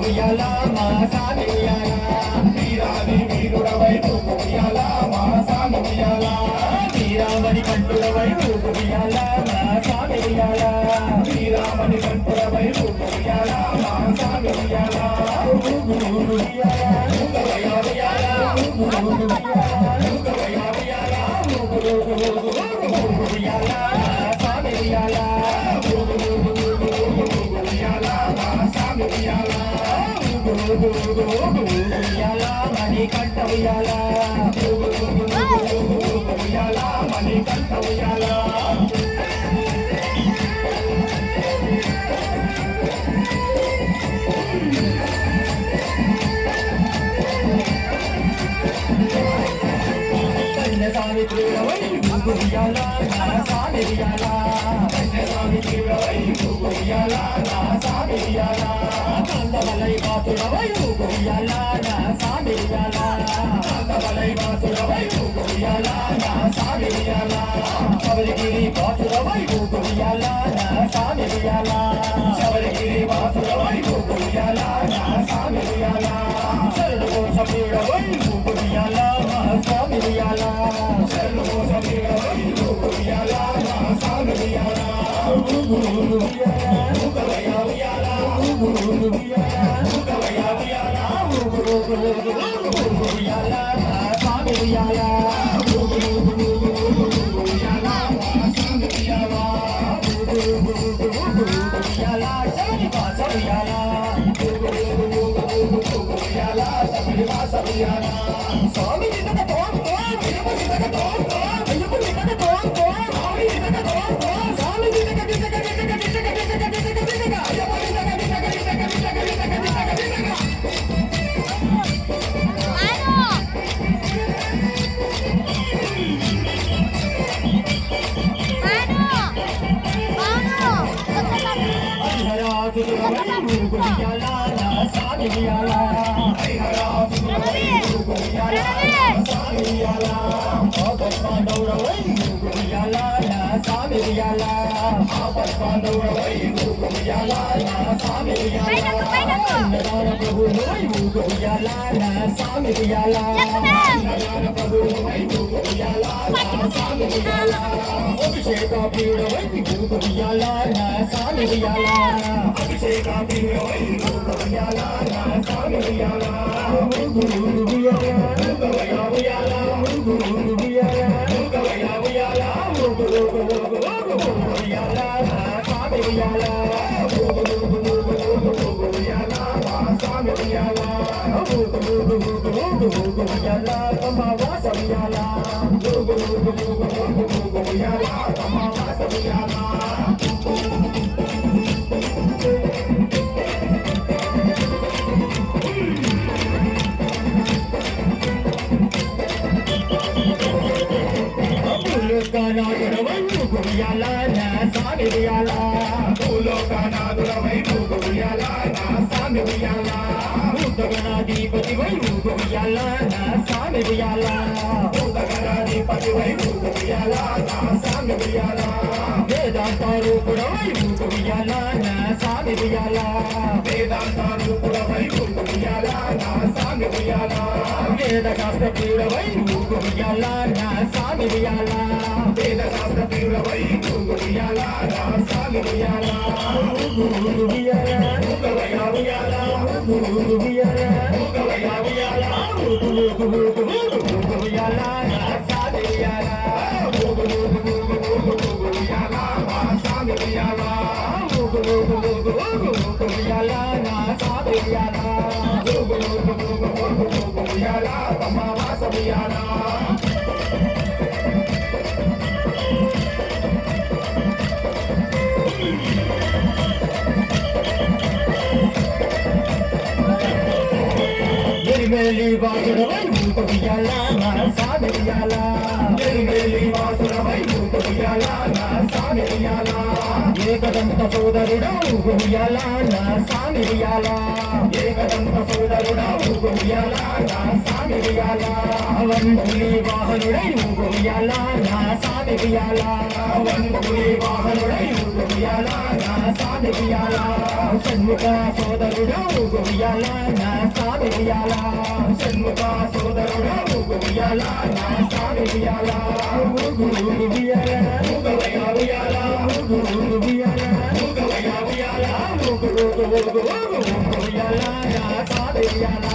ఉయ్యాల మా సామి ఉయ్యాల వీరాది వీరుడవై ఉయ్యాల మా సామి ఉయ్యాల వీరామణి కంఠుడవై ఉయ్యాల మా సామి ఉయ్యాల వీరామణి కంఠుడవై ఉయ్యాల మా సామి ఉయ్యాల మణి కంట ఉయ్యాల మణి కంట ఉయ్యాల సావిత్రివై ఉయ్యాల నా సామి ఉయ్యాల సావిత్రివై ఉయ్యాల నా సామి ఉయ్యాల కందవలై వాసుడవై ఉయ్యాల నా సామి ఉయ్యాల కందవలై వాసుడవై ఉయ్యాల నా సామి ఉయ్యాల శబరిగిరి వాసుడవై ఉయ్యాల నా సామి ఉయ్యాల శబరిగిరి వాసుడవై ఉయ్యాల నా సామి ఉయ్యాల శరణు కోసమీడవై ఉయ్యాల నా సామి ఉయ్యాల శరణు కోసమీడవై ఉయ్యాల నా సామి ఉయ్యాల స్వామి అభిషేక పీడవై ఉయ్యాల నా సామి ఉయ్యాల అభిషేక పీడవై ఉయ్యాల నా సామి ఉయ్యాల గణాధిపతి వై ఉయ్యాల నా సామి ఉయ్యాల గణాధిపతి వై ఉయ్యాల నా సామి ఉయ్యాల వేదాంతారూపుడవై ఉయ్యాల నా సామి ఉయ్యాల వేదాంతారూపుడవై ఉయ్యాల నా సామి ఉయ్యాల వేద శాస్త్ర పీడవై ఉయ్యాల నా సామి ఉయ్యాల వేద శాస్త్ర పీడవై ఉయ్యాల నా సామి ఉయ్యాల ఎరిమేలి వాసుడవై ఉయ్యాల నా సామి ఉయ్యాల ఎరిమేలి వాసుడవై ఉయ్యాల నా సామి ఉయ్యాల ఏకదంత సోదరుడవు ఉయ్యాల నా సామి ఉయ్యాల ఏకదంత సోదరుడవు ఉయ్యాల నా సామి ఉయ్యాల వంపులి వాహనుడై ఊగుయాల నా సామి ఉయ్యాల వంపులి వాహనుడై ఊగుయాల నా సామి ఉయ్యాల షణ్ముఖ సోదరుడు ఊగుయాల నా సామి ఉయ్యాల షణ్ముఖ సోదరుడు ఊగుయాల నా సామి ఉయ్యాల ఊగు ఉయ్యాల ఊగవయ్య ఉయ్యాల ఊగు ఉయ్యాల ఊగవయ్య ఉయ్యాల ఊగు ఉయ్యాల నా సామి ఉయ్యాల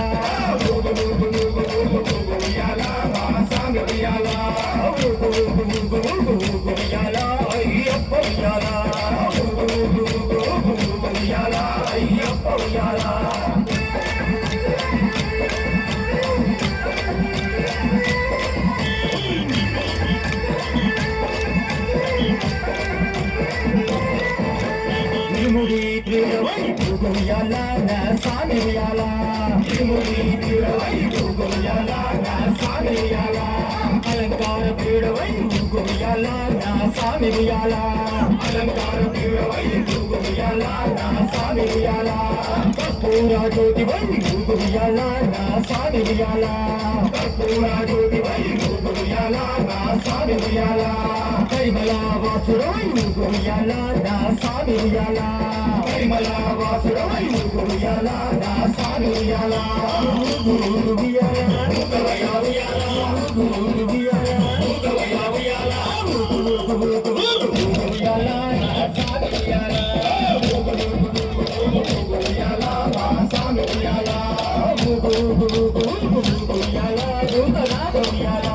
ఊగు ఉయ్యాల నా సామి ఉయ్యాల ఊగు ఉయ్యాల అయ్యప్ప ఉయ్యాల ఊగు ఉయ్యాల అయ్యప్ప ఉయ్యాల ఇరుముడి ప్రియుడవై ఊగుయాల నా సామి ఉయ్యాల ఇరుముడి ప్రియుడవై ఊగుయాల నా సామి ఉయ్యాల అలంకార ప్రియుడవై ఊగుయాల నా సామి ఉయ్యాల అలంకార ప్రియుడవై ఊగుయాల నా సామి ఉయ్యాల కర్పూర జ్యోతివై ఊగుయాల నా సామి ఉయ్యాల కర్పూర జ్యోతివై ఊగుయాల నా సామి ఉయ్యాల కైమల వాసుడవై ఊగుయాల నా సామి ఉయ్యాల కైమల వాసుడవై ఊగుయాల నా సామి ఉయ్యాల ఊగుయాల ఊగవయ్య ఉయ్యాల ఊగుయాల ఊగవయ్య ఉయ్యాల ఊగుయాల నా సామి ఉయ్యాల ఊగుయాల నా సామి ఉయ్యాల ఊగుయాల ఊగలా ఉయ్యాల